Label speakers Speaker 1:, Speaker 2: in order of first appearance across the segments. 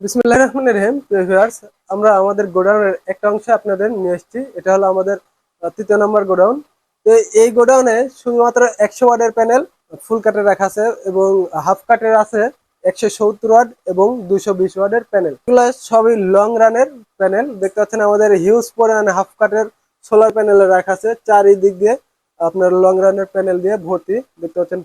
Speaker 1: বিসমিল্লাহির রহমানির রহিম। প্রিয় ভিউয়ার্স, আমরা আমাদের গোডাউনের একটা অংশে আপনাদের নিয়ে এসেছি। এটা হলো আমাদের ৩য় নম্বর গোডাউন। তো এই গোডাউনে শুধুমাত্র ১০০ ওয়াটের প্যানেল ফুল কাটে রাখা আছে এবং হাফ কাটের আছে ১৭০ ওয়াট এবং ২২০ ওয়াটের প্যানেল। এগুলো সবই লং রানের প্যানেল। দেখতে পাচ্ছেন আমাদের হিউজ পরিমাণে হাফ কাটের সোলার প্যানেল রাখা আছে চারিদিক দিয়ে। আপনার লং রানের প্যানেল দিয়ে ভর্তি। দেখতে পাচ্ছেন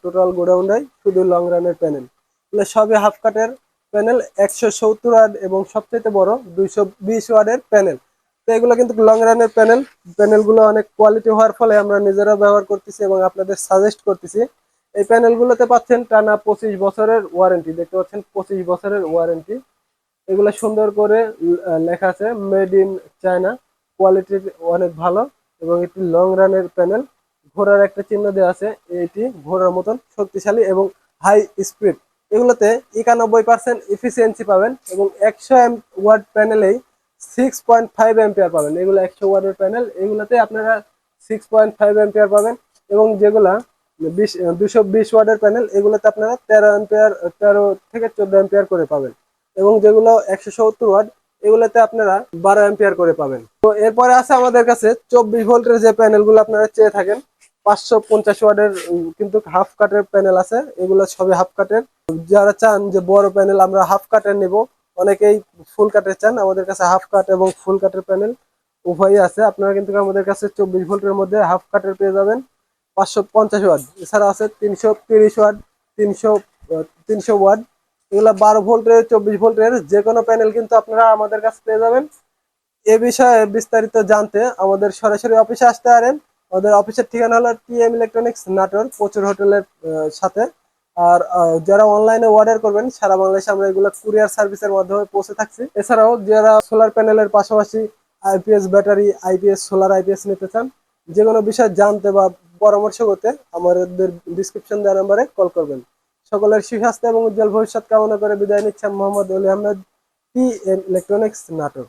Speaker 1: টোটাল গোডাউনটাই শুধু লং রানের প্যানেল। এগুলো সবই হাফ কাটের প্যানেল, ১৭০ ওয়াট এবং সবচেয়ে বড় ২২০ ওয়াটের প্যানেল। তো এগুলো কিন্তু লং রানের প্যানেল। প্যানেলগুলো অনেক কোয়ালিটি হওয়ার ফলে আমরা নিজেরা ব্যবহার করতেছি এবং আপনাদের সাজেস্ট করতেছি। এই প্যানেলগুলোতে পাচ্ছেন টানা ২৫ বছরের ওয়ারেন্টি। দেখতে পাচ্ছেন ২৫ বছরের ওয়ারেন্টি। এগুলো সুন্দর করে লেখা আছে মেড ইন চায়না। কোয়ালিটি অনেক ভালো এবং এটি লং রানের প্যানেল। ঘোড়ার একটা চিহ্ন দেওয়া আছে, এটি ঘোড়ার মতন শক্তিশালী এবং হাই স্পিড। এগুলোতে ৯১% এফিসিয়েন্সি পাবেন এবং ১০০ ওয়াট প্যানেলেই 6.5 অ্যাম্পিয়ার পাবেন। এগুলো ১০০ ওয়াটের প্যানেল, এগুলোতে আপনারা 6.5 অ্যাম্পিয়ার পাবেন। এবং যেগুলা ২২০ ওয়াটের প্যানেল, এগুলোতে আপনারা ১৩ অ্যাম্পিয়ার, ১৩ থেকে ১৪ অ্যাম্পিয়ার করে পাবেন। এবং যেগুলো ১৭০ ওয়াট, এগুলোতে আপনারা ১২ অ্যাম্পিয়ার করে পাবেন। তো এরপরে আছে আমাদের কাছে ২৪ ভোল্টের যে প্যানেলগুলো আপনারা চেয়ে থাকেন। ৫৫০ ওয়াটের কিন্তু হাফ কাটের প্যানেল আছে। এগুলো সবই হাফ কাটের। যারা চান যে বড় প্যানেল আমরা হাফ কাটের নেব, অনেকেই ফুল কাটের চান, আমাদের কাছে হাফ কাট এবং ফুল কাটের প্যানেল উভয়ই আছে। আপনারা কিন্তু আমাদের কাছে ২৪ ভোল্টের মধ্যে হাফ কাটের পেয়ে যাবেন ৫৫০ ওয়াট। এছাড়া আছে ৩৩০ ওয়াট, ৩০০ ওয়াট। এগুলো ১২ ভোল্টের, ২৪ ভোল্টের যে কোনো প্যানেল কিন্তু আপনারা আমাদের কাছে পেয়ে যাবেন। এ বিষয়ে বিস্তারিত জানতে আমাদের সরাসরি অফিসে আসতে পারেন। আমাদের অফিসের ঠিকানা হলো টিএম ইলেকট্রনিক্স, নাটোর, প্রচুর হোটেলের সাথে। আর যারা অনলাইনে অর্ডার করবেন, সারা বাংলাদেশে আমরা এগুলো কুরিয়ার সার্ভিসের মাধ্যমে পৌঁছে থাকছি। এছাড়াও যারা সোলার প্যানেলের পাশাপাশি IPS battery, IPS solar, IPS নিতে চান, যে কোনো বিষয় জানতে বা পরামর্শ করতে আমাদের ডিসক্রিপশন দেওয়া নাম্বারে কল করবেন। সকলের সুস্বাস্থ্য এবং উজ্জ্বল ভবিষ্যৎ কামনা করে বিদায় নিচ্ছেন মোহাম্মদ অলি আহমেদ, টিএম ইলেকট্রনিক্স, নাটোর।